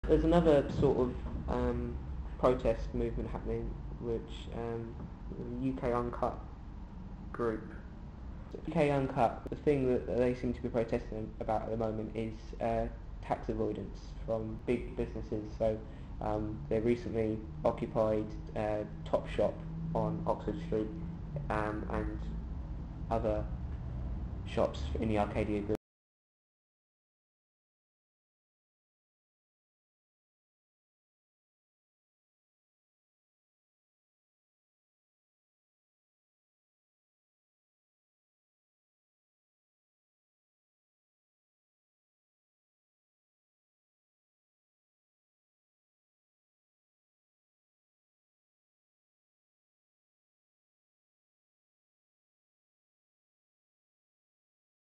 There's another sort of protest movement happening, which the UK Uncut group. UK Uncut, the thing that they seem to be protesting about at the moment is tax avoidance from big businesses. So they recently occupied Topshop on Oxford Street and other shops in the Arcadia group.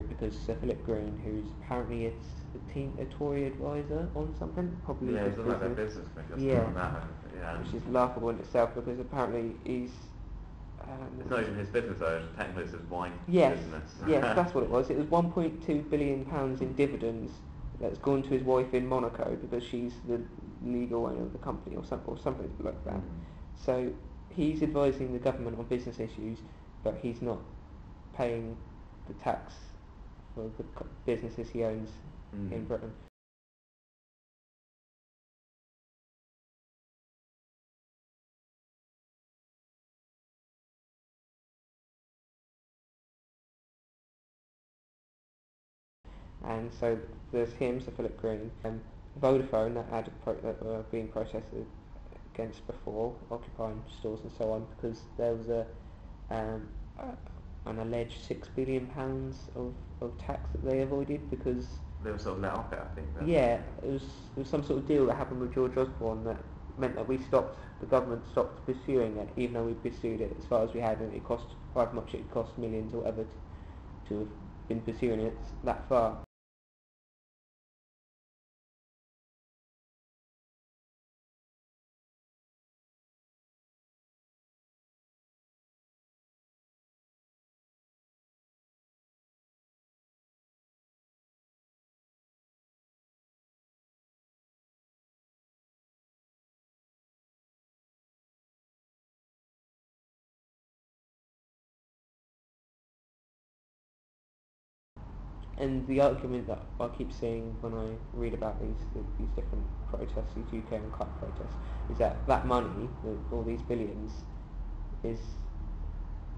Because Sir Philip Green, who's apparently a Tory advisor on something, probably Yeah, his it's all about their business. business because Yeah. yeah. Which is laughable in itself because apparently he's. It's not even his business though. Technically, it's his wife's Yes, business. yes, that's what it was. It was 1.2 billion pounds in dividends that's gone to his wife in Monaco because she's the legal owner of the company or something like that. So he's advising the government on business issues, but he's not paying the tax for the businesses he owns in Britain. And so there's him, Sir Philip Green, and Vodafone that were being protested against before, occupying stores and so on, because there was um, an alleged £6 billion of tax that they avoided because they were sort of let off it, I think. Yeah, it was some sort of deal that happened with George Osborne that meant that the government stopped pursuing it, even though we pursued it as far as we had, and it cost however much it cost millions or whatever to have been pursuing it that far. And the argument that I keep seeing when I read about these different protests, these UK Uncut protests, is that money, all these billions, is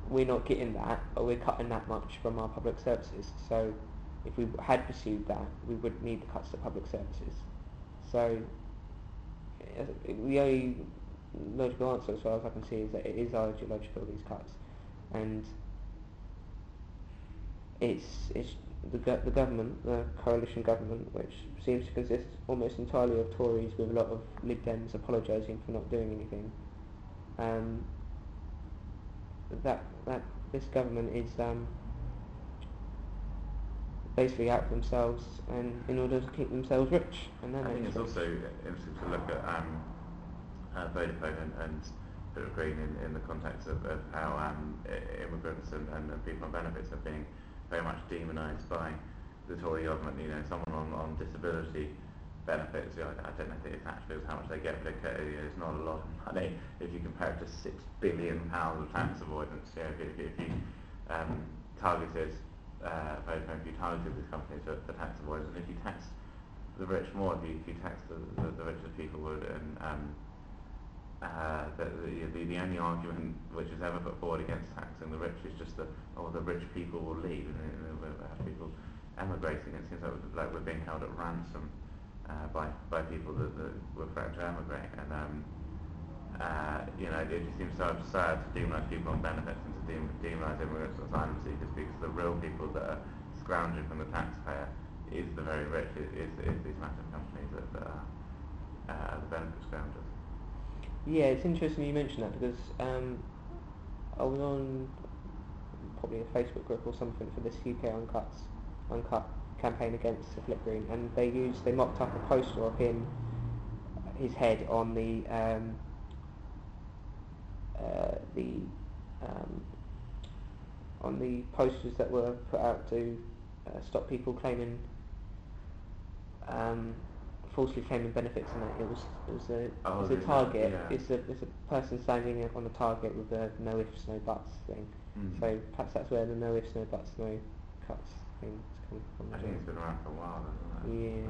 we're not getting that, or we're cutting that much from our public services. So if we had pursued that, we wouldn't need the cuts to public services. So the only logical answer, as far as I can see, is that it is ideological, these cuts, and it's the government, the coalition government, which seems to consist almost entirely of Tories with a lot of Lib Dems apologising for not doing anything. That this government is basically out for themselves and in order to keep themselves rich. And then I think it's also interesting to look at Vodafone and Philip Green in the context of how immigrants and people on benefits are being very much demonised by the Tory government. You know, someone on disability benefits, I don't know if it's actually how much they get, but it's not a lot of money if you compare it to £6 billion of tax avoidance. If you targeted Vodafone, if you targeted these companies for tax avoidance, and if you taxed the rich more, if you taxed the richest people would, and the only argument which is ever put forward against taxing the rich is just that the rich people will leave and we'll have people emigrating. It seems like we're being held at ransom by people that were threatened to emigrate, and it just seems so absurd to demonise people on benefits and to demonise immigrants or asylum seekers, because the real people that are scrounging from the taxpayer is the very rich, is these massive companies that are the benefit scroungers. Yeah, it's interesting you mention that because I was on probably a Facebook group or something for this UK Uncut campaign against Philip Green, and they mocked up a poster of his head on the on the posters that were put out to stop people claiming falsely claiming benefits, and that it was a Oh, it's a there's target. yeah. It's a person standing on a target with a no ifs no buts thing. Mm. So perhaps that's where the no ifs no buts no cuts thing is coming from. I as think well. it's been around for a while, hasn't it? Yeah.